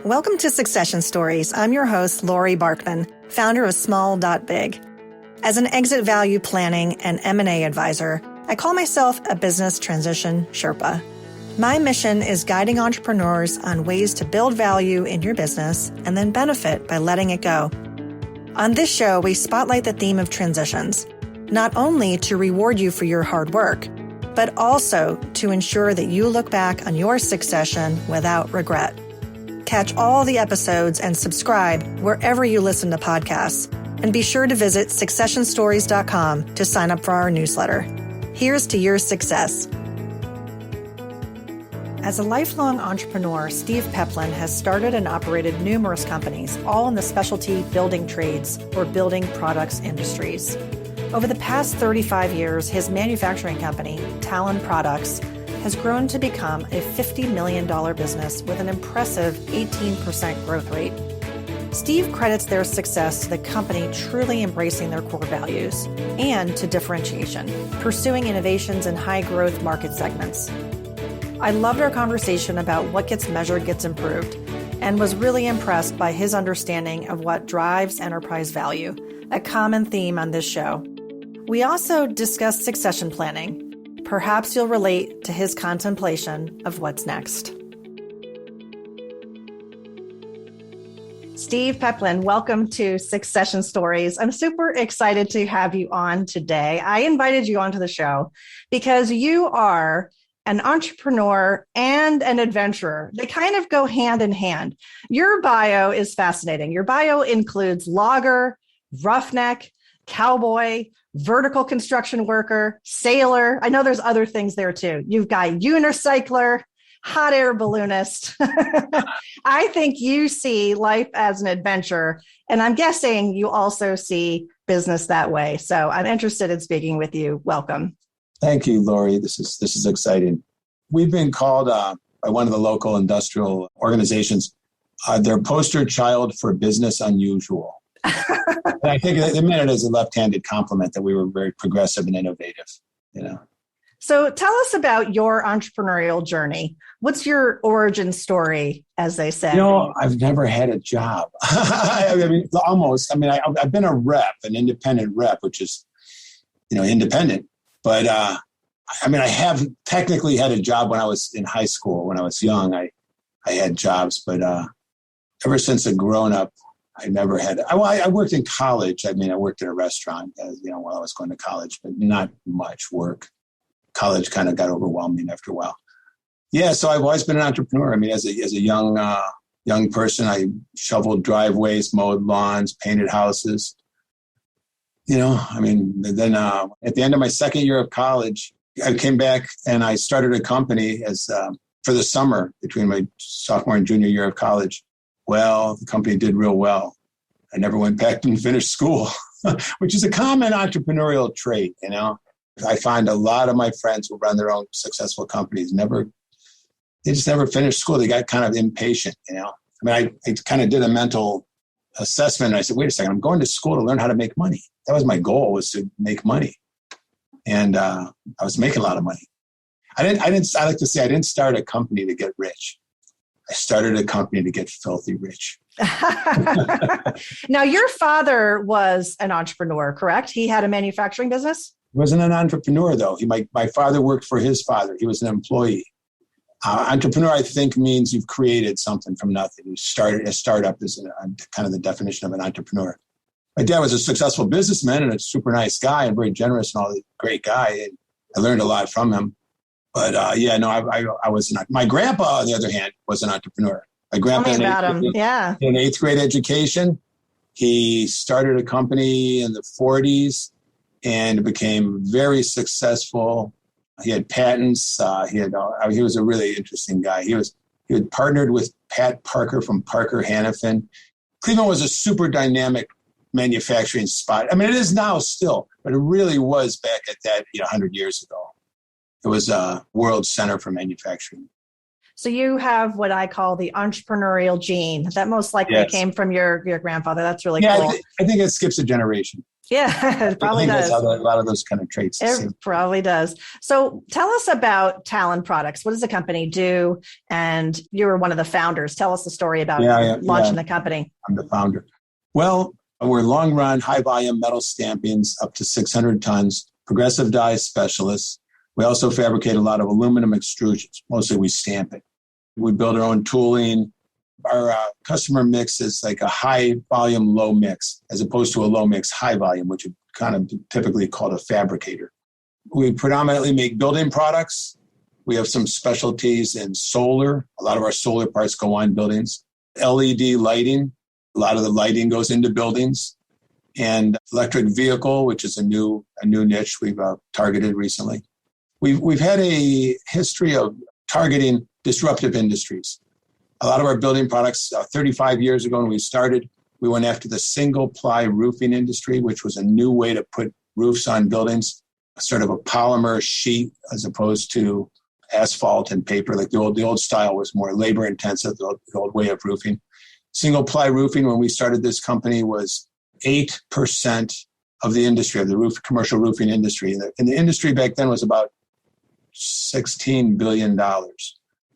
Welcome to Succession Stories. I'm your host, Laurie Barkman, founder of SmallDotBig. As an exit value planning and M&A advisor, I call myself a business transition Sherpa. My mission is guiding entrepreneurs on ways to build value in your business and then benefit by letting it go. On this show, we spotlight the theme of transitions, not only to reward you for your hard work, but also to ensure that you look back on your succession without regret. Catch all the episodes and subscribe wherever you listen to podcasts. And be sure to visit successionstories.com to sign up for our newsletter. Here's to your success. As a lifelong entrepreneur, Steve Peplin has started and operated numerous companies, all in the specialty building trades or building products industries. Over the past 35 years, his manufacturing company, Talan Products, has grown to become a $50 million business with an impressive 18% growth rate. Steve credits their success to the company truly embracing their core values and to differentiation, pursuing innovations in high-growth market segments. I loved our conversation about what gets measured gets improved and was really impressed by his understanding of what drives enterprise value, a common theme on this show. We also discussed succession planning. Perhaps you'll relate to his contemplation of what's next. Steve Peplin, welcome to Succession Stories. I'm super excited to have you on today. I invited you onto the show because you are an entrepreneur and an adventurer. They kind of go hand in hand. Your bio is fascinating. Your bio includes logger, roughneck, cowboy, vertical construction worker, sailor. I know there's other things there too. You've got unicycler, hot air balloonist. I think you see life as an adventure, and I'm guessing you also see business that way. So I'm interested in speaking with you. Welcome. Thank you, Laurie. This is exciting. We've been called by one of the local industrial organizations, their poster child for business unusual. And I think they meant it as a left-handed compliment that we were very progressive and innovative, So tell us about your entrepreneurial journey. What's your origin story, as they say? I've never had a job. Almost. I've been a rep, an independent rep, which is, independent. But, I have technically had a job when I was in high school. When I was young, I had jobs. But ever since a grown-up, I never had. I worked in college. I worked in a restaurant, while I was going to college, but not much work. College kind of got overwhelming after a while. Yeah, so I've always been an entrepreneur. As a young person, I shoveled driveways, mowed lawns, painted houses. Then at the end of my second year of college, I came back and I started a company as for the summer between my sophomore and junior year of college. Well, the company did real well. I never went back and finished school, which is a common entrepreneurial trait, I find a lot of my friends who run their own successful companies they just never finished school. They got kind of impatient, I kind of did a mental assessment. And I said, wait a second, I'm going to school to learn how to make money. That was my goal, was to make money. And I was making a lot of money. I like to say I didn't start a company to get rich. I started a company to get filthy rich. Now, your father was an entrepreneur, correct? He had a manufacturing business? He wasn't an entrepreneur, though. My father worked for his father. He was an employee. Entrepreneur, I think, means you've created something from nothing. You started a startup is kind of the definition of an entrepreneur. My dad was a successful businessman and a super nice guy and very generous and all, great guy. And I learned a lot from him. But I was not. My grandpa, on the other hand, was an entrepreneur. My grandpa Tell me about him. Yeah. In eighth grade education, he started a company in the 40s and became very successful. He had patents. He was a really interesting guy. He had partnered with Pat Parker from Parker Hannifin. Cleveland was a super dynamic manufacturing spot. It is now still, but it really was back at that 100 years ago. It was a world center for manufacturing. So you have what I call the entrepreneurial gene that most likely came from your grandfather. That's really cool. I think it skips a generation. Yeah, it probably I think does. that's how a lot of those kind of traits. It probably does. So tell us about Talan Products. What does the company do? And you were one of the founders. Tell us the story about launching the company. I'm the founder. Well, we're long run, high volume metal stampings up to 600 tons, progressive die specialists. We also fabricate a lot of aluminum extrusions. Mostly we stamp it. We build our own tooling. Our customer mix is like a high volume, low mix, as opposed to a low mix, high volume, which is kind of typically called a fabricator. We predominantly make building products. We have some specialties in solar. A lot of our solar parts go on buildings. LED lighting. A lot of the lighting goes into buildings. And electric vehicle, which is a new niche we've targeted recently. We've had a history of targeting disruptive industries. A lot of our building products, 35 years ago when we started, we went after the single-ply roofing industry, which was a new way to put roofs on buildings, sort of a polymer sheet as opposed to asphalt and paper. Like the old style was more labor-intensive, the old way of roofing. Single-ply roofing, when we started this company, was 8% of the industry, of the commercial roofing industry. And the industry back then was about $16 billion.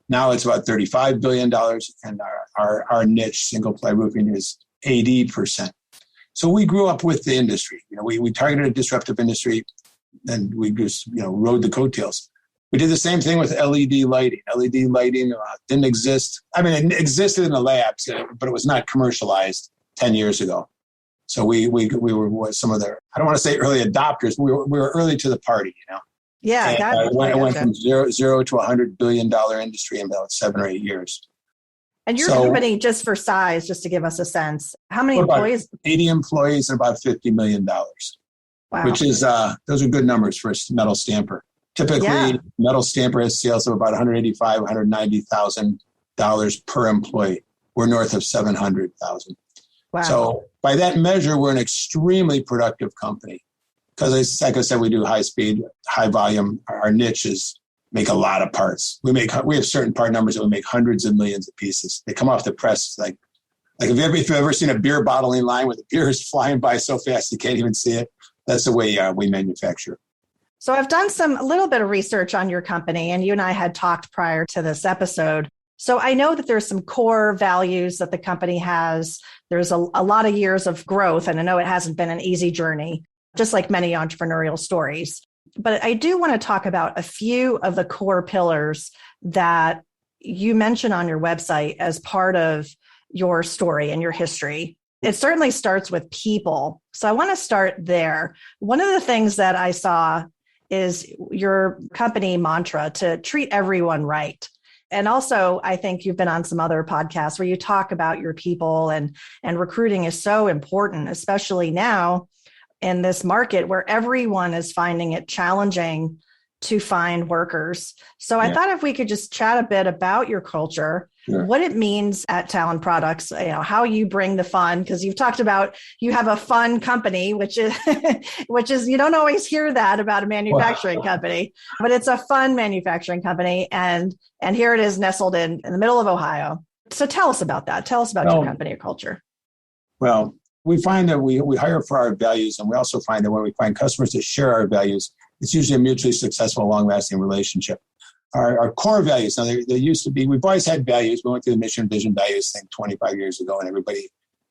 Now it's about $35 billion, and our niche, single-ply roofing, is 80%. So we grew up with the industry. We targeted a disruptive industry, and we just rode the coattails. We did the same thing with LED lighting. LED lighting didn't exist. I mean, it existed in the labs, but it was not commercialized 10 years ago. So we were some of the, I don't want to say early adopters, we were early to the party, Yeah, it went from zero to $100 billion industry in about 7 or 8 years. And your company, just for size, just to give us a sense, how many employees? 80 employees and about $50 million. Wow. Which is, those are good numbers for a metal stamper. Typically, metal stamper has sales of about $185,000, $190,000 per employee. We're north of $700,000. Wow. So by that measure, we're an extremely productive company. Because, like I said, we do high speed, high volume. Our niches make a lot of parts. We have certain part numbers that we make hundreds of millions of pieces. They come off the press like if you've ever seen a beer bottling line where the beer is flying by so fast you can't even see it. That's the way we manufacture. So I've done a little bit of research on your company, and you and I had talked prior to this episode. So I know that there's some core values that the company has. There's a lot of years of growth, and I know it hasn't been an easy journey, just like many entrepreneurial stories. But I do want to talk about a few of the core pillars that you mention on your website as part of your story and your history. It certainly starts with people. So I want to start there. One of the things that I saw is your company mantra to treat everyone right. And also, I think you've been on some other podcasts where you talk about your people, and recruiting is so important, especially now in this market where everyone is finding it challenging to find workers. So I thought if we could just chat a bit about your culture, what it means at Talan Products, how you bring the fun, because you've talked about you have a fun company, which is you don't always hear that about a manufacturing company, but it's a fun manufacturing company. And here it is nestled in the middle of Ohio. So tell us about that. Tell us about your company or culture. Well, we find that we hire for our values, and we also find that when we find customers that share our values, it's usually a mutually successful, long-lasting relationship. Our core values, now there used to be, we've always had values. We went through the mission, vision, values thing 25 years ago, and everybody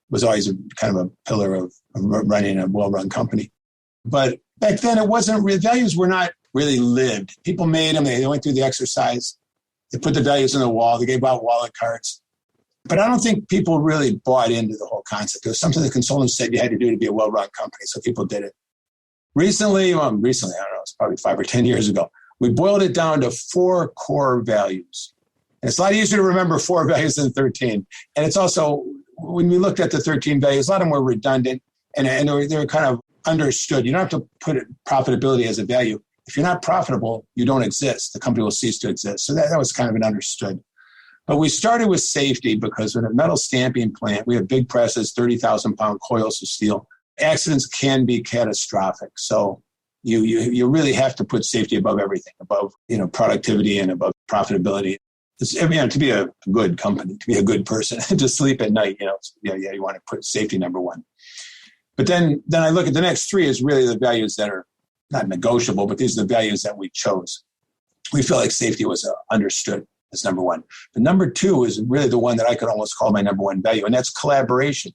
was always kind of a pillar of running a well-run company. But back then, values were not really lived. People made them, they went through the exercise, they put the values on the wall, they gave out wallet cards. But I don't think people really bought into the whole concept. It was something the consultants said you had to do to be a well-run company, so people did it. Recently, I don't know, it's probably 5 or 10 years ago, we boiled it down to 4 core values. And it's a lot easier to remember 4 values than 13. And it's also, when we looked at the 13 values, a lot of them were redundant and they were kind of understood. You don't have to put profitability as a value. If you're not profitable, you don't exist. The company will cease to exist. So that was kind of an understood. But we started with safety because in a metal stamping plant, we have big presses, 30,000-pound coils of steel. Accidents can be catastrophic. So you really have to put safety above everything, above productivity and above profitability. To be a good company, to be a good person, to sleep at night, you want to put safety number one. But then I look at the next three is really the values that are not negotiable, but these are the values that we chose. We feel like safety was understood as number one. But number two is really the one that I could almost call my number one value, and that's collaboration.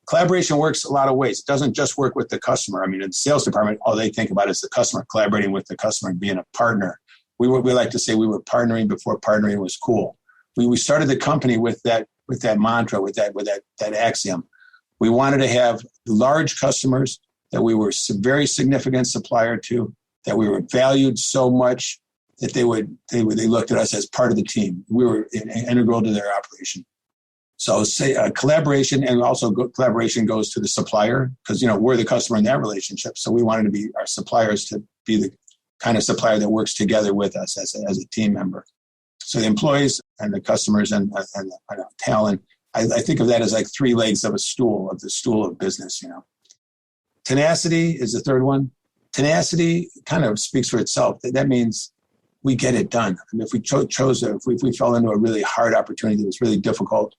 Collaboration works a lot of ways. It doesn't just work with the customer. I mean, in the sales department, all they think about is the customer, collaborating with the customer and being a partner. We like to say we were partnering before partnering was cool. We started the company with that mantra, with that axiom. We wanted to have large customers that we were a very significant supplier to, that we were valued so much that they looked at us as part of the team. We were integral to their operation. So collaboration, and also collaboration goes to the supplier, because we're the customer in that relationship. So we wanted to be our suppliers to be the kind of supplier that works together with us as a team member. So the employees and the customers and talent, I think of that as like three legs of the stool of business. Tenacity is the third one. Tenacity kind of speaks for itself. That means we get it done. I mean, if we if we fell into a really hard opportunity that was really difficult,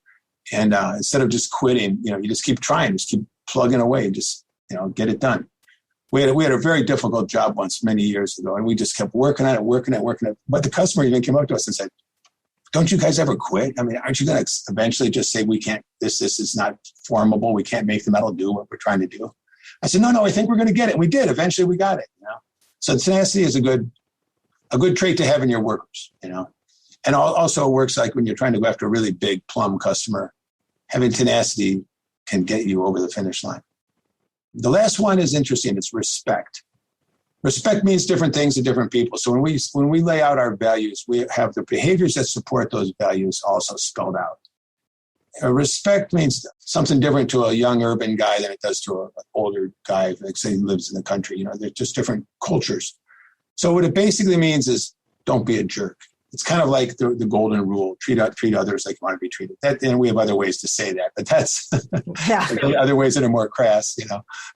and instead of just quitting, you just keep trying, just keep plugging away, just get it done. We had a very difficult job once many years ago, and we just kept working on it. But the customer even came up to us and said, "Don't you guys ever quit? I mean, aren't you going to eventually just say we can't? This is not formable. We can't make the metal do what we're trying to do." I said, "No, I think we're going to get it." We did. Eventually, we got it. So tenacity is a good trait to have in your workers. And also it works like when you're trying to go after a really big plum customer. Having tenacity can get you over the finish line. The last one is interesting. It's respect. Respect means different things to different people. So when we lay out our values, we have the behaviors that support those values also spelled out. Respect means something different to a young urban guy than it does to an older guy, like say he lives in the country. They're just different cultures. So what it basically means is don't be a jerk. It's kind of like the golden rule: treat others like you want to be treated. And we have other ways to say that, but that's other ways that are more crass,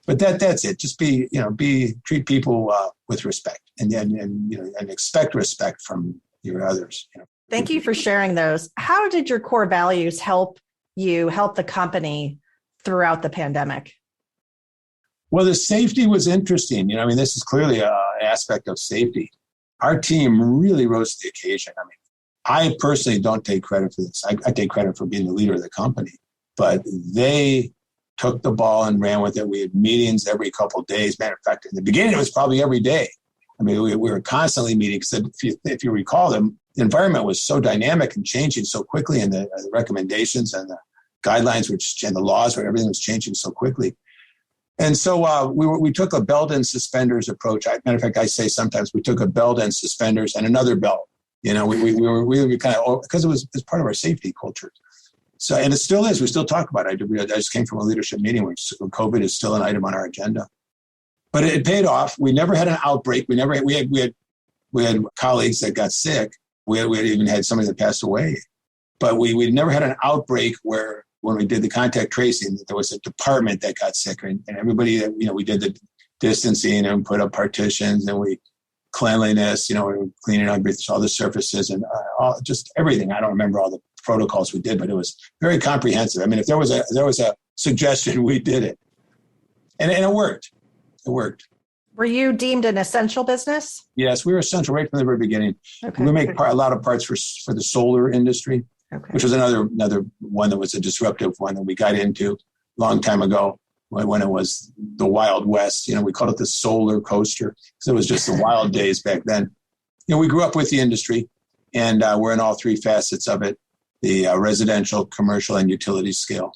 But that's it. Just treat people with respect, and expect respect from your others. Thank you for sharing those. How did your core values help the company throughout the pandemic? Well, the safety was interesting. This is clearly an aspect of safety. Our team really rose to the occasion. I personally don't take credit for this. I take credit for being the leader of the company, but they took the ball and ran with it. We had meetings every couple of days. Matter of fact, in the beginning, it was probably every day. We were constantly meeting, because if you recall, the environment was so dynamic and changing so quickly, and the recommendations and the guidelines and the laws, where everything was changing so quickly. And so we took a belt and suspenders approach. Matter of fact, I say sometimes we took a belt and suspenders and another belt. We were kind of, because it's part of our safety culture. So, and it still is. We still talk about it. I just came from a leadership meeting where COVID is still an item on our agenda. But it paid off. We never had an outbreak. We had colleagues that got sick. We had even had somebody that passed away. But we never had an outbreak where, when we did the contact tracing, there was a department that got sick, and everybody that, we did the distancing and put up partitions, and cleanliness, we were cleaning up all the surfaces and just everything. I don't remember all the protocols we did, but it was very comprehensive. If there was a suggestion, we did it, and it worked. It worked. Were you deemed an essential business? Yes, we were essential right from the very beginning. Okay. We make a lot of parts for the solar industry. Okay. Which was another one that was a disruptive one that we got into a long time ago when it was the Wild West. We called it the solar coaster, because it was just the wild days back then. We grew up with the industry, and we're in all three facets of it: the residential, commercial, and utility scale.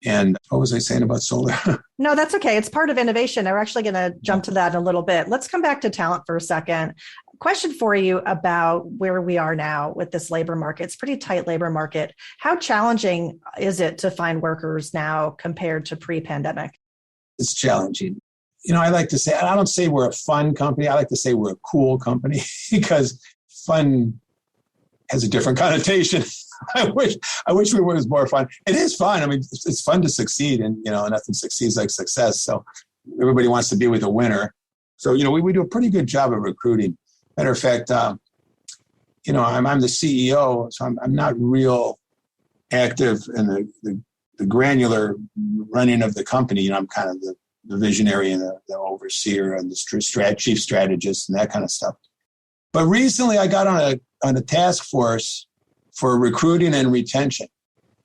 And what was I saying about solar? No, that's okay. It's part of innovation. We're actually going to jump to that in a little bit. Let's come back to talent for a second. Question for you about where we are now with this labor market. It's a pretty tight labor market. How challenging is it to find workers now compared to pre-pandemic? It's challenging. I like to say, I don't say we're a fun company. I like to say we're a cool company, because fun has a different connotation. I wish we were more fun. It is fun. It's fun to succeed, and nothing succeeds like success. So everybody wants to be with a winner. So we do a pretty good job of recruiting. Matter of fact, I'm the CEO, so I'm not real active in the the granular running of the company. I'm kind of the visionary and the overseer and the chief strategist and that kind of stuff. But recently I got on a task force for recruiting and retention,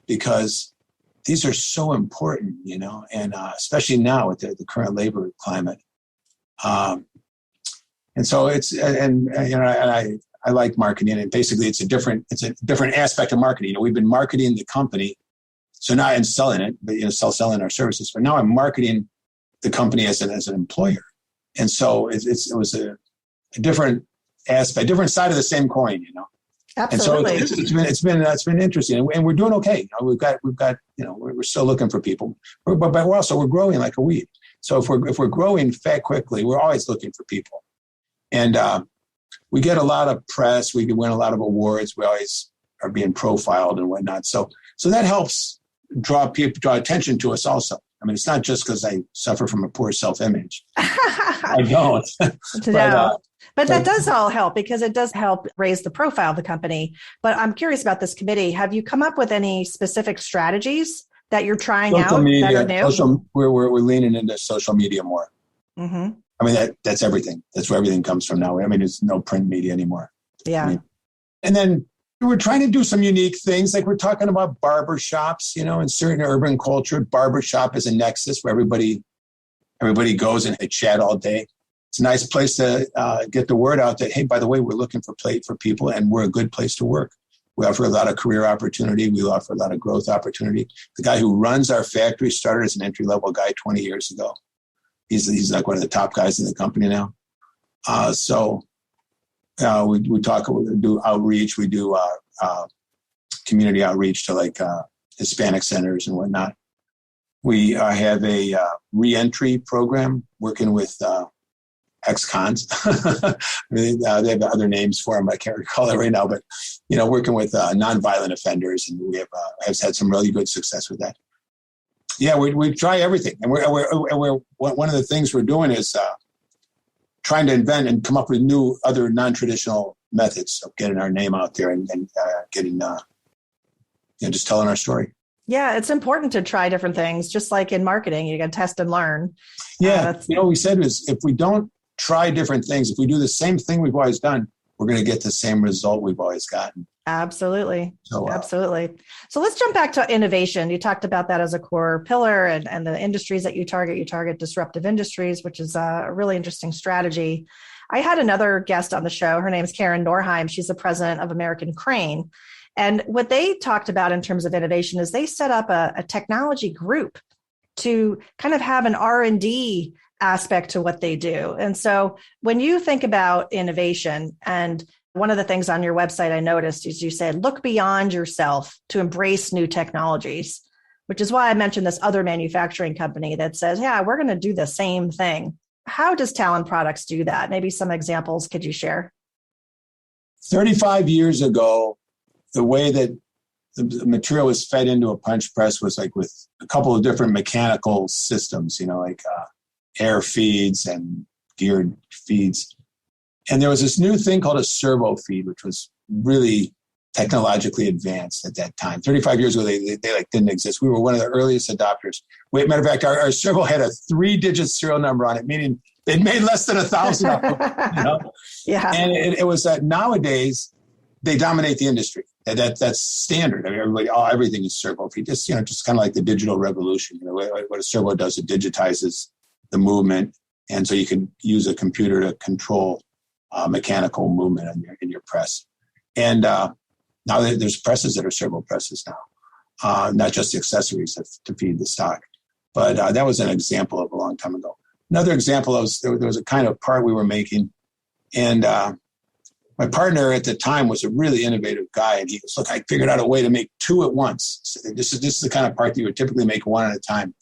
because these are so important, and especially now with the current labor climate. And so I like marketing, and basically it's a different aspect of marketing. We've been marketing the company, so now I'm selling it, but selling our services. But now I'm marketing the company as an employer, and so it was a different aspect, different side of the same coin, Absolutely. And so it's been interesting, and we're doing okay. We've got we're still looking for people, but we're growing like a weed. So if we're growing quickly, we're always looking for people, and we get a lot of press. We win a lot of awards. We always are being profiled and whatnot. So that helps draw attention to us also. I mean, it's not just because I suffer from a poor self-image. I don't. But that does all help, because it does help raise the profile of the company. But I'm curious about this committee. Have you come up with any specific strategies that you're trying out that are new? We're leaning into social media more. Mm-hmm. I mean, that's everything. That's where everything comes from now. I mean, there's no print media anymore. Yeah. And then we're trying to do some unique things. Like we're talking about barbershops, in certain urban culture, barbershop is a nexus where everybody goes and they chat all day. It's a nice place to get the word out that, hey, by the way, we're looking for people, and we're a good place to work. We offer a lot of career opportunity. We offer a lot of growth opportunity. The guy who runs our factory started as an entry-level guy 20 years ago. He's like one of the top guys in the company now. We talk, we do outreach. We do community outreach to like Hispanic centers and whatnot. We have a re-entry program working with ex-cons. They have other names for them. I can't recall it right now, but working with nonviolent offenders, and we have had some really good success with that. Yeah, we try everything, and we're one of the things we're doing is trying to invent and come up with new other non-traditional methods of getting our name out there and getting just telling our story. Yeah, it's important to try different things, just like in marketing, you got to test and learn. Yeah, we said is if we don't try different things, if we do the same thing we've always done, we're going to get the same result we've always gotten. Absolutely. Absolutely. So let's jump back to innovation. You talked about that as a core pillar and the industries that you target. You target disruptive industries, which is a really interesting strategy. I had another guest on the show. Her name is Karen Norheim. She's the president of American Crane. And what they talked about in terms of innovation is they set up a technology group to kind of have an R&D aspect to what they do. And so when you think about innovation, and one of the things on your website I noticed is you said, look beyond yourself to embrace new technologies, which is why I mentioned this other manufacturing company that says, yeah, we're going to do the same thing. How does Talan Products do that? Maybe some examples could you share? 35 years ago, the way that the material was fed into a punch press was like with a couple of different mechanical systems, like air feeds and geared feeds. And there was this new thing called a servo feed, which was really technologically advanced at that time. 35 years ago, they didn't exist. We were one of the earliest adopters. Matter of fact, our servo had a 3-digit serial number on it, meaning they'd made less than 1,000 of them. Yeah. And it was that nowadays they dominate the industry. That's standard. I mean, everything is servo feed. Just kind of like the digital revolution. What a servo does, it digitizes the movement, and so you can use a computer to control mechanical movement in your press. And now there's presses that are servo presses now, not just the accessories to feed the stock. But that was an example of a long time ago. Another example was there was a kind of part we were making, and my partner at the time was a really innovative guy, and he goes, "Look, I figured out a way to make 2 at once. So this is the kind of part that you would typically make 1 at a time."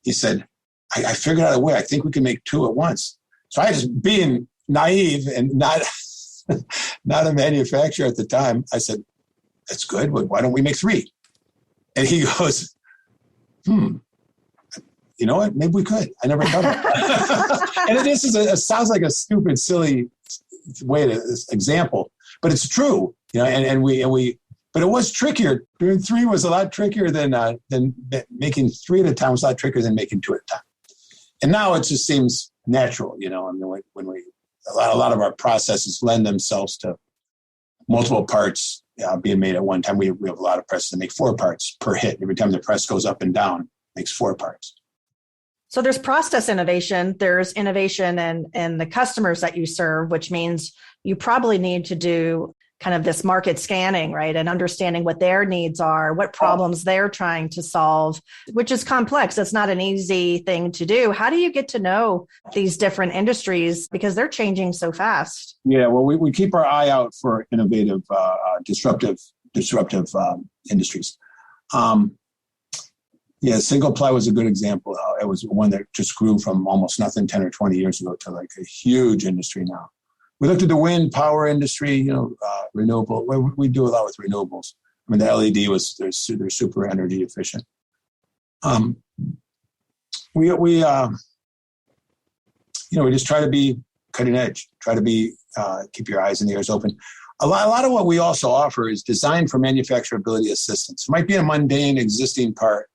He said, I figured out a way. I think we can make 2 at once. So I just, being naive and not a manufacturer at the time, I said, "That's good. Why don't we make 3?" And he goes, "You know what? Maybe we could. I never thought of it." And it sounds like a stupid, silly way to example, but it's true. And we But it was trickier. Doing 3 was a lot trickier than making 3 at a time was a lot trickier than making 2 at a time. And now it just seems natural, you know. I mean, when we a lot of our processes lend themselves to multiple parts being made at one time. We have a lot of presses that make 4 parts per hit. Every time the press goes up and down, it makes 4 parts. So there's process innovation. There's innovation in the customers that you serve, which means you probably need to do kind of this market scanning, right? And understanding what their needs are, what problems they're trying to solve, which is complex. It's not an easy thing to do. How do you get to know these different industries? Because they're changing so fast. Yeah, well, we keep our eye out for innovative, disruptive industries. Single ply was a good example. It was one that just grew from almost nothing 10 or 20 years ago to like a huge industry now. We looked at the wind power industry, renewable. We do a lot with renewables. I mean, the LED they're super energy efficient. We just try to be cutting edge. Try to be keep your eyes and ears open. A lot of what we also offer is design for manufacturability assistance. It might be a mundane existing part,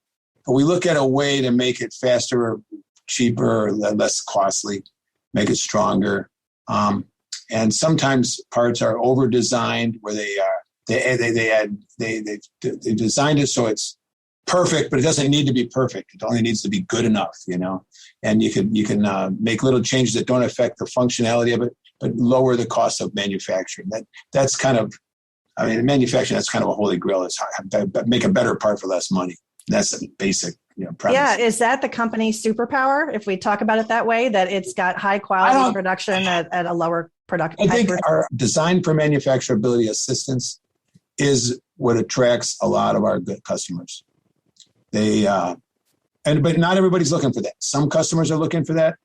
but we look at a way to make it faster, cheaper, less costly, make it stronger. And sometimes parts are over designed where they designed it so it's perfect, but it doesn't need to be perfect. It only needs to be good enough, you know. And you can make little changes that don't affect the functionality of it, but lower the cost of manufacturing. That's kind of, I mean, manufacturing, that's kind of a holy grail. It's make a better part for less money. That's the basic, premise. Yeah. Is that the company Superpower? If we talk about it that way, that it's got high quality production at a lower production. I think our design for manufacturability assistance is what attracts a lot of our good customers. But not everybody's looking for that. Some customers are looking for that.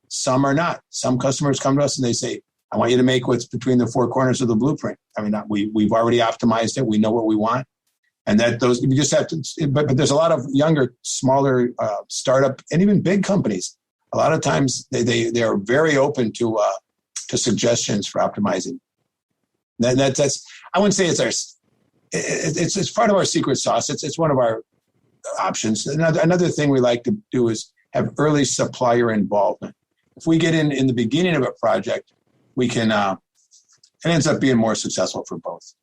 Some are not. Some customers come to us and they say, I want you to make what's between the 4 corners of the blueprint. I mean, we've already optimized it. We know what we want. And you just have to, but there's a lot of younger, smaller startup and even big companies. A lot of times they are very open to suggestions for optimizing. That's I wouldn't say it's part of our secret sauce. It's one of our options. Another thing we like to do is have early supplier involvement. If we get in the beginning of a project, we can. It ends up being more successful for both.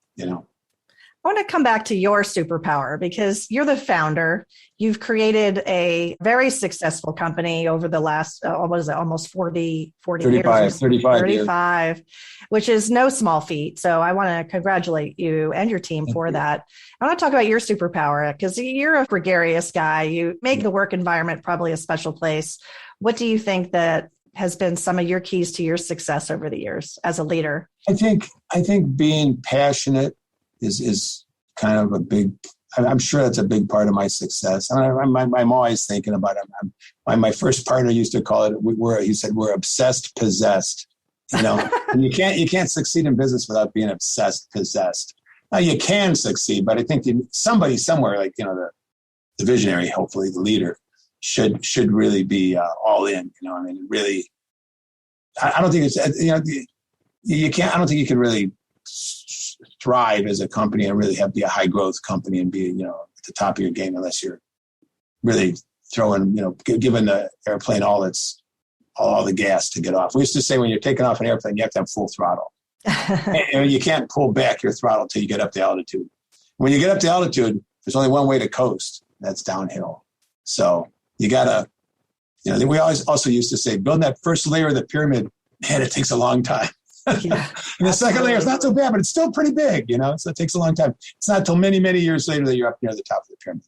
I want to come back to your superpower because you're the founder. You've created a very successful company over the last, almost 40 years? 35 years, which is no small feat. So I want to congratulate you and your team for that. I want to talk about your superpower because you're a gregarious guy. You make the work environment probably a special place. What do you think that has been some of your keys to your success over the years as a leader? I think being passionate is kind of a big, I'm sure that's a big part of my success. I'm always thinking about it. My first partner used to call it, he said, we're obsessed possessed, and you can't succeed in business without being obsessed possessed. Now you can succeed, but I think somebody somewhere, like, the visionary, hopefully the leader should really be all in, really, I don't think it's, you can't, I don't think you can really thrive as a company and really be a high growth company and be, at the top of your game unless you're really throwing, giving the airplane all the gas to get off. We used to say when you're taking off an airplane, you have to have full throttle. And you can't pull back your throttle till you get up to altitude. When you get up to altitude, there's only one way to coast. That's downhill. So you gotta, we always also used to say, building that first layer of the pyramid, man, it takes a long time. Yeah, and the second layer is not so bad, but it's still pretty big, so it takes a long time. It's not until many, many years later that you're up near the top of the pyramid.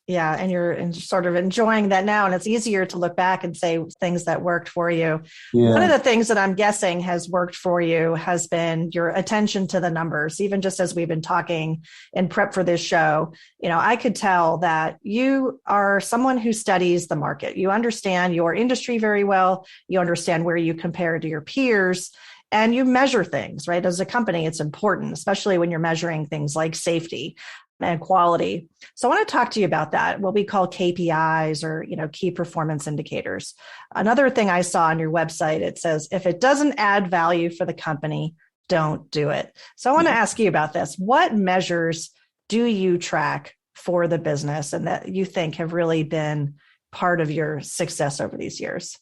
Yeah, and you're sort of enjoying that now, and it's easier to look back and say things that worked for you. Yeah. One of the things that I'm guessing has worked for you has been your attention to the numbers. Even just as we've been talking in prep for this show, I could tell that you are someone who studies the market. You understand your industry very well. You understand where you compare to your peers. And you measure things, right? As a company, it's important, especially when you're measuring things like safety and quality. So I want to talk to you about that, what we call KPIs or, key performance indicators. Another thing I saw on your website, it says, if it doesn't add value for the company, don't do it. So I want to ask you about this. What measures do you track for the business and that you think have really been part of your success over these years?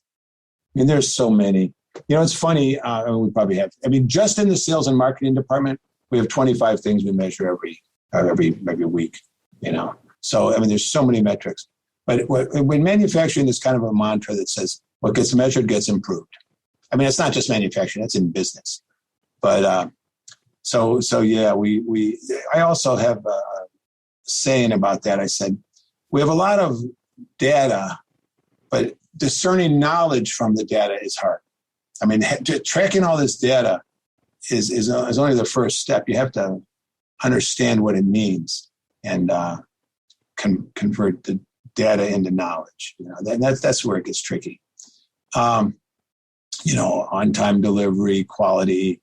I mean, there's so many. It's funny. We probably have. I mean, just in the sales and marketing department, we have 25 things we measure every week. So I mean, there's so many metrics. But when manufacturing, there's kind of a mantra that says, "What gets measured gets improved." I mean, it's not just manufacturing; it's in business. But so yeah, I also have a saying about that. I said, we have a lot of data, but discerning knowledge from the data is hard. I mean, tracking all this data is only the first step. You have to understand what it means and convert the data into knowledge. That's where it gets tricky. On-time delivery, quality,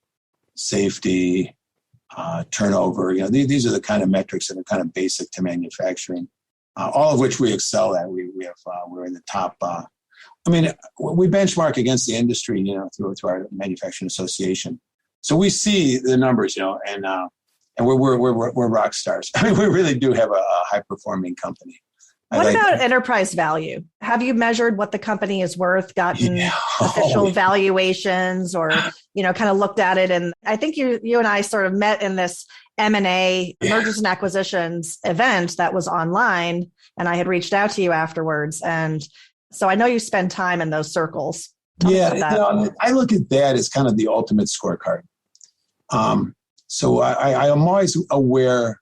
safety, turnover. These are the kind of metrics that are kind of basic to manufacturing. All of which we excel at. We're in the top. We benchmark against the industry, through our manufacturing association. So we see the numbers, and we're rock stars. I mean, we really do have a high performing company. What about enterprise value? Have you measured what the company is worth, gotten official valuations, or, kind of looked at it? And I think you and I sort of met in this M&A, mergers and acquisitions event that was online, and I had reached out to you afterwards. And so I know you spend time in those circles. Tell me about that. I look at that as kind of the ultimate scorecard. So I am always aware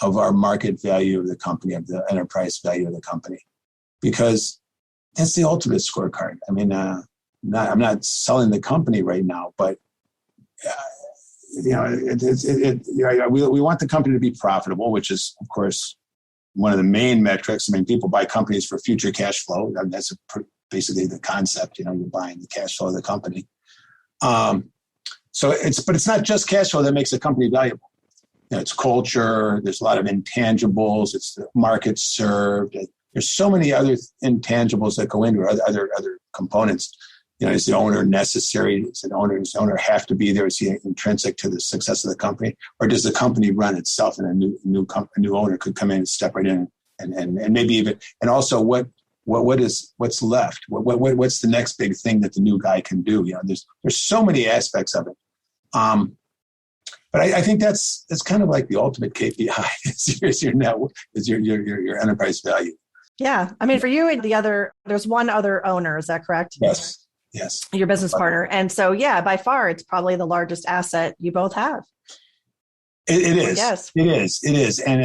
of our market value of the company, of the enterprise value of the company, because that's the ultimate scorecard. I mean, I'm not selling the company right now, but we want the company to be profitable, which is, of course, one of the main metrics. I mean, people buy companies for future cash flow. That's basically the concept. You're buying the cash flow of the company. But it's not just cash flow that makes a company valuable. It's culture. There's a lot of intangibles. It's the market served. There's so many other intangibles that go into it, other components. Is the owner necessary? Does the owner have to be there? Is he intrinsic to the success of the company, or does the company run itself and a new owner could come in and step right in and maybe even, and also what's left? What's the next big thing that the new guy can do? There's so many aspects of it. But I think that's kind of like the ultimate KPI is your network, is your enterprise value. Yeah. I mean, for you and there's one other owner, is that correct? Yes. Your business partner. And so, by far, it's probably the largest asset you both have. It is. Yes. It is. And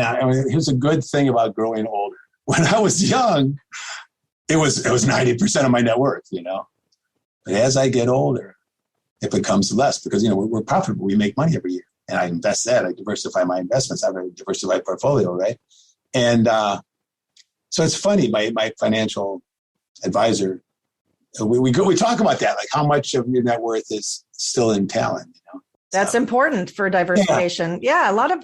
here's a good thing about growing older. When I was young, it was 90% of my net worth, But as I get older, it becomes less because, we're profitable. We make money every year. And I invest that. I diversify my investments. I have a diversified portfolio, right? And so it's funny. My financial advisor, we talk about that, like how much of your net worth is still in Talan. That's important for diversification. Yeah, a lot of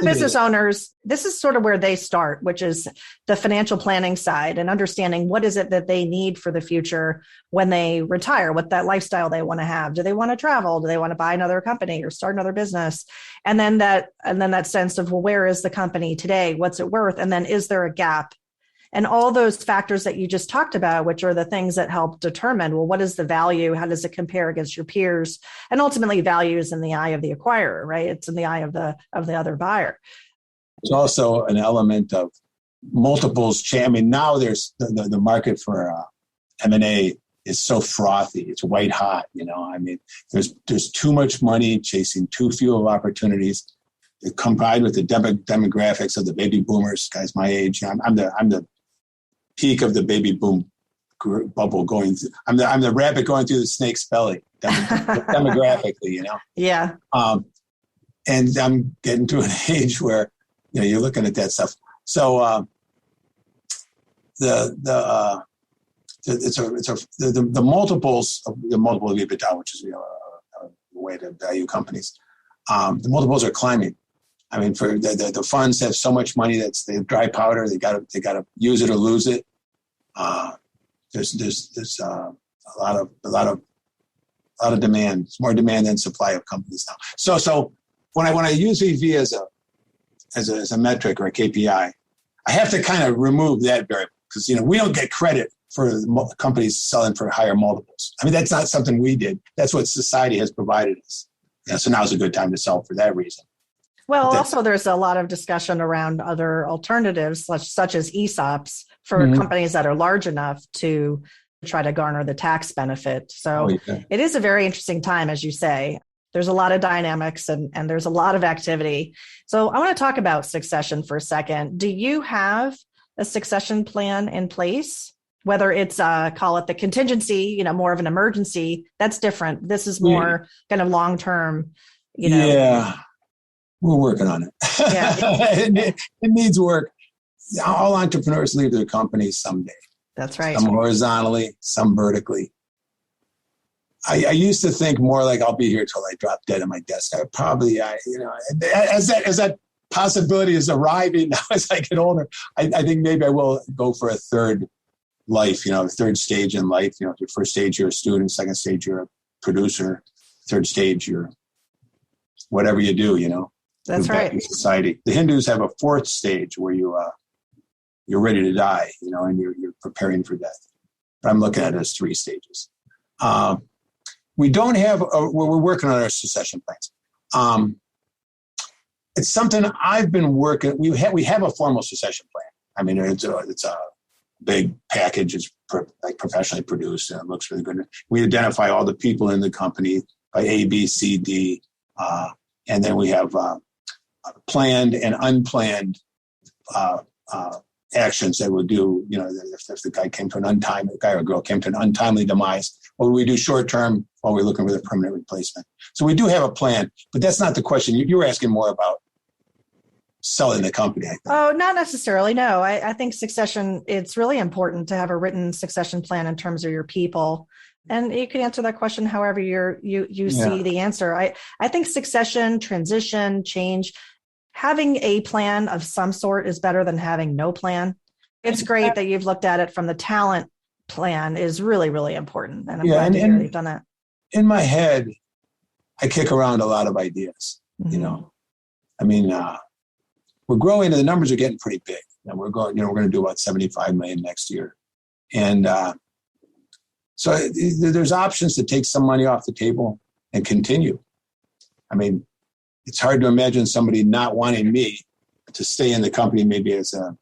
business owners, this is sort of where they start, which is the financial planning side and understanding what is it that they need for the future when they retire, what that lifestyle they want to have. Do they want to travel? Do they want to buy another company or start another business? And then that sense of, well, where is the company today? What's it worth? And then is there a gap? And all those factors that you just talked about, which are the things that help determine, well, what is the value? How does it compare against your peers? And ultimately, value is in the eye of the acquirer, right? It's in the eye of the other buyer. It's also an element of multiples. I mean, now there's the market for M&A is so frothy. It's white hot. I mean, there's too much money chasing too few of opportunities. Combined with the demographics of the baby boomers, guys my age. I'm the peak of the baby boom bubble going through. I'm the rabbit going through the snake's belly demographically, Yeah. And I'm getting to an age where you're looking at that stuff. So the multiples of the multiple of EBITDA, which is a way to value companies. The multiples are climbing. I mean, for the funds have so much money that's they have dry powder. They got to use it or lose it. There's a lot of demand. It's more demand than supply of companies now. So when I use EV as as a metric or a KPI, I have to kind of remove that variable because, we don't get credit for companies selling for higher multiples. I mean, that's not something we did. That's what society has provided us. So now's a good time to sell for that reason. Well, also there's a lot of discussion around other alternatives, such as ESOPs for companies that are large enough to try to garner the tax benefit. So It is a very interesting time, as you say. There's a lot of dynamics and there's a lot of activity. So I want to talk about succession for a second. Do you have a succession plan in place? Whether it's, call it the contingency, more of an emergency, that's different. This is more kind of long-term, Yeah, we're working on it. Yeah. It needs work. All entrepreneurs leave their companies someday. That's right. Some horizontally, some vertically. I used to think more like I'll be here till I drop dead at my desk. I probably, as that possibility is arriving now as I get older, I think maybe I will go for a third life, third stage in life. The first stage you're a student, second stage you're a producer, third stage you're whatever you do, That's right. In society. The Hindus have a fourth stage where you're ready to die, and you're preparing for death. But I'm looking at it as 3 stages. We don't have, we're working on our succession plans. It's something I've been working, we have a formal succession plan. I mean, it's a big package. It's professionally produced and it looks really good. We identify all the people in the company by A, B, C, D. And then we have planned and unplanned actions that we'll do. If the guy or girl came to an untimely demise, what do we do short term while we're looking for the permanent replacement? So we do have a plan, but that's not the question. You were asking more about selling the company, I think. Oh, not necessarily. No, I think succession, it's really important to have a written succession plan in terms of your people. And you can answer that question however you see the answer. I think succession, transition, change, having a plan of some sort is better than having no plan. It's great that you've looked at it from the talent plan is really, really important. And I'm glad to hear you've done that. In my head, I kick around a lot of ideas, I mean, we're growing and the numbers are getting pretty big. And we're going to do about 75 million next year. And so there's options to take some money off the table and continue. I mean, it's hard to imagine somebody not wanting me to stay in the company, maybe as a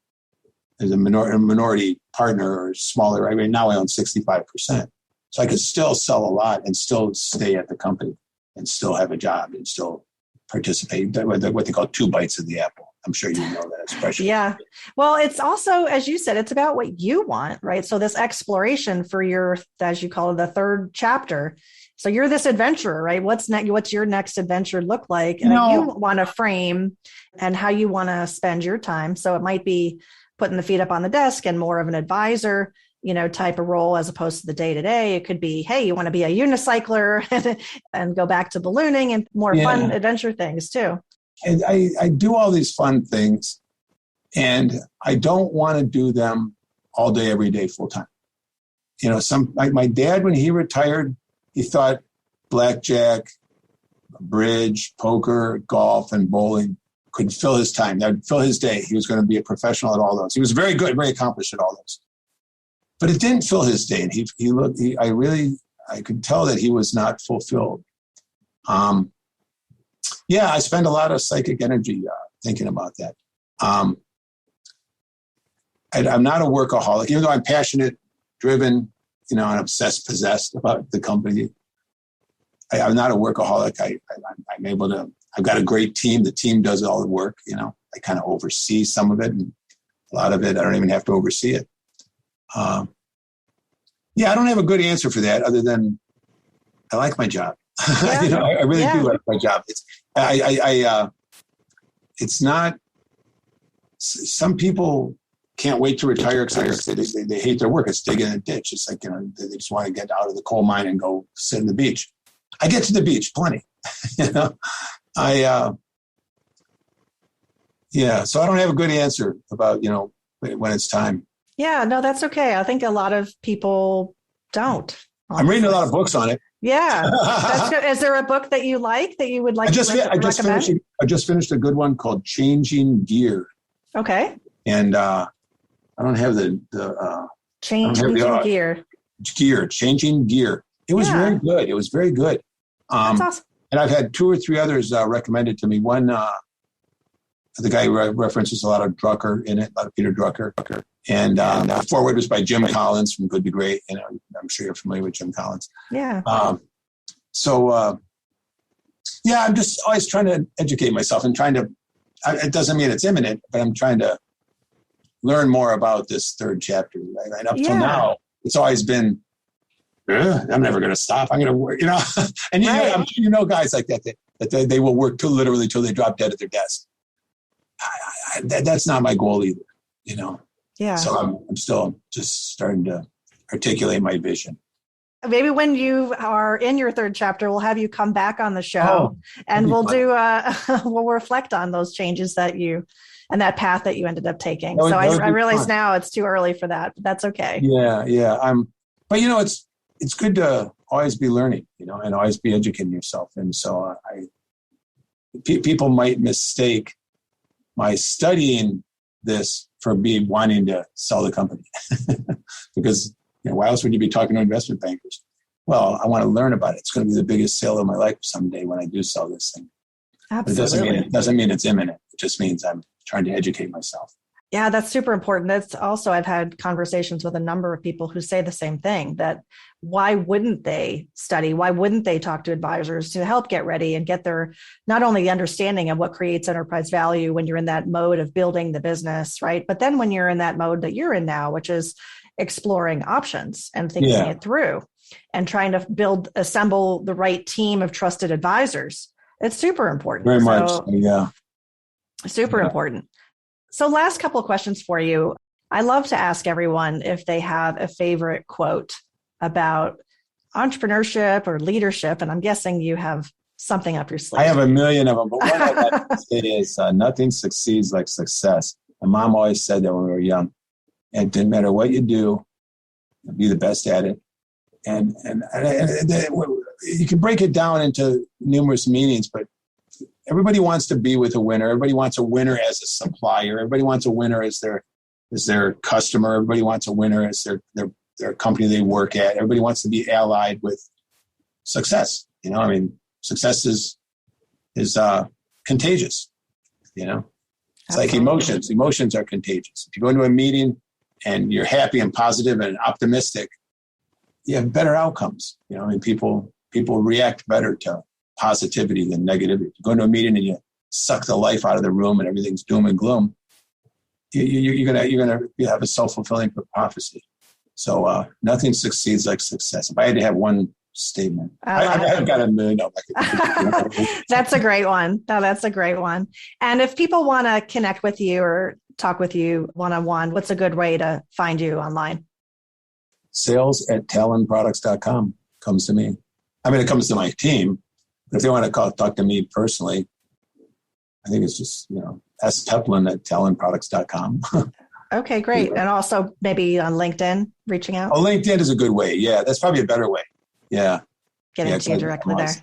minority partner or smaller. I mean, now I own 65%. So I could still sell a lot and still stay at the company and still have a job and still participate. What they call 2 bites of the apple. I'm sure you know that expression. Yeah. Well, it's also, as you said, it's about what you want, right? So this exploration for your, as you call it, the third chapter. So you're this adventurer, right? What's next? What's your next adventure look like? And you want to frame and how you want to spend your time. So it might be putting the feet up on the desk and more of an advisor, type of role as opposed to the day-to-day. It could be, hey, you want to be a unicycler and go back to ballooning and more fun adventure things too. And I do all these fun things and I don't want to do them all day, every day, full time. My dad, when he retired, he thought blackjack, bridge, poker, golf, and bowling could fill his time. That would fill his day. He was going to be a professional at all those. He was very good, very accomplished at all those. But it didn't fill his day. And I could tell that he was not fulfilled. I spend a lot of psychic energy thinking about that. I'm not a workaholic, even though I'm passionate, driven, and obsessed, possessed about the company. I'm not a workaholic. I'm able to, I've got a great team. The team does all the work, I kind of oversee some of it, and a lot of it, I don't even have to oversee it. I don't have a good answer for that other than I like my job. I really do like my job. It's not, some people can't wait to retire because they hate their work. It's digging in a ditch. It's like, they just want to get out of the coal mine and go sit on the beach. I get to the beach plenty, so I don't have a good answer about, when it's time. Yeah, no, that's okay. I think a lot of people don't. I'm reading a lot of books on it. Yeah. That's good. Is there a book that you like that you would like to recommend? I just finished a good one called Changing Gear. Okay. And I don't have Changing Gear. Changing Gear. It was very good. It was very good. That's awesome. And I've had 2 or 3 others recommended to me. One, the guy who references a lot of Drucker in it, a lot of Peter Drucker. And the foreword was by Jim Collins from Good to Great. And I'm sure you're familiar with Jim Collins. Yeah. I'm just always trying to educate myself and it doesn't mean it's imminent, but I'm trying to learn more about this 3rd chapter. Right? Up till now, it's always been, I'm never going to stop. I'm going to work, and I'm sure guys like that they will work till they drop dead at their desk. That's not my goal either, Yeah. So I'm still just starting to articulate my vision. Maybe when you are in your 3rd chapter, we'll have you come back on the show and we'll we'll reflect on those changes and that path that you ended up taking. I realize now it's too early for that, but that's okay. Yeah. But it's good to always be learning, and always be educating yourself. And so people might mistake my studying this for me wanting to sell the company because why else would you be talking to investment bankers? Well, I want to learn about it. It's going to be the biggest sale of my life someday when I do sell this thing. Absolutely. It doesn't mean it's imminent. It just means I'm trying to educate myself. Yeah, that's super important. That's also, I've had conversations with a number of people who say the same thing, that why wouldn't they study? Why wouldn't they talk to advisors to help get ready and get their, not only the understanding of what creates enterprise value when you're in that mode of building the business, right? But then when you're in that mode that you're in now, which is exploring options and thinking it through and trying to assemble the right team of trusted advisors, it's super important. Very much. Yeah. Super important. So last couple of questions for you. I love to ask everyone if they have a favorite quote about entrepreneurship or leadership. And I'm guessing you have something up your sleeve. I have a million of them, but one I like to say is nothing succeeds like success. My mom always said that when we were young. And it didn't matter what you do, be the best at it. And you can break it down into numerous meanings, but everybody wants to be with a winner. Everybody wants a winner as a supplier. Everybody wants a winner as their customer. Everybody wants a winner as their company they work at. Everybody wants to be allied with success. Success is contagious. It's Absolutely. Like emotions. Emotions are contagious. If you go into a meeting and you're happy and positive and optimistic, you have better outcomes. People react better to positivity than negativity. You go into a meeting and you suck the life out of the room and everything's doom and gloom, you're gonna have a self-fulfilling prophecy. So nothing succeeds like success. If I had to have one statement, I've got a million. That's a great one. No, that's a great one. And if people want to connect with you or talk with you one-on-one, what's a good way to find you online? sales@talanproducts.com comes to me. It comes to my team. If they want to talk to me personally, I think it's just, Peplin@talanproducts.com. Okay, great. And also maybe on LinkedIn, reaching out? Oh, LinkedIn is a good way. Yeah, that's probably a better way. Yeah. Getting to you directly there.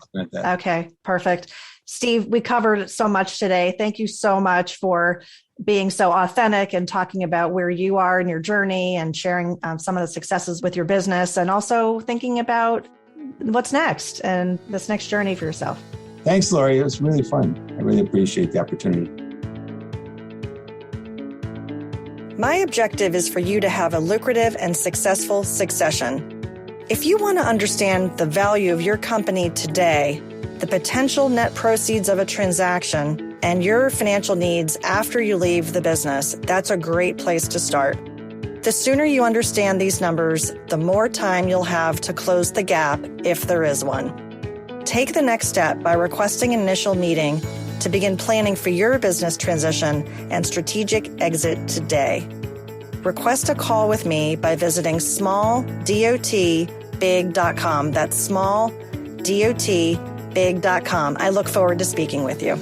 Okay, perfect. Steve, we covered so much today. Thank you so much for being so authentic and talking about where you are in your journey and sharing some of the successes with your business and also thinking about what's next and this next journey for yourself. Thanks, Laurie. It was really fun. I really appreciate the opportunity. My objective is for you to have a lucrative and successful succession. If you want to understand the value of your company today, the potential net proceeds of a transaction, and your financial needs after you leave the business, that's a great place to start. The sooner you understand these numbers, the more time you'll have to close the gap if there is one. Take the next step by requesting an initial meeting to begin planning for your business transition and strategic exit today. Request a call with me by visiting SmallDotBig.com. That's SmallDotBig.com. I look forward to speaking with you.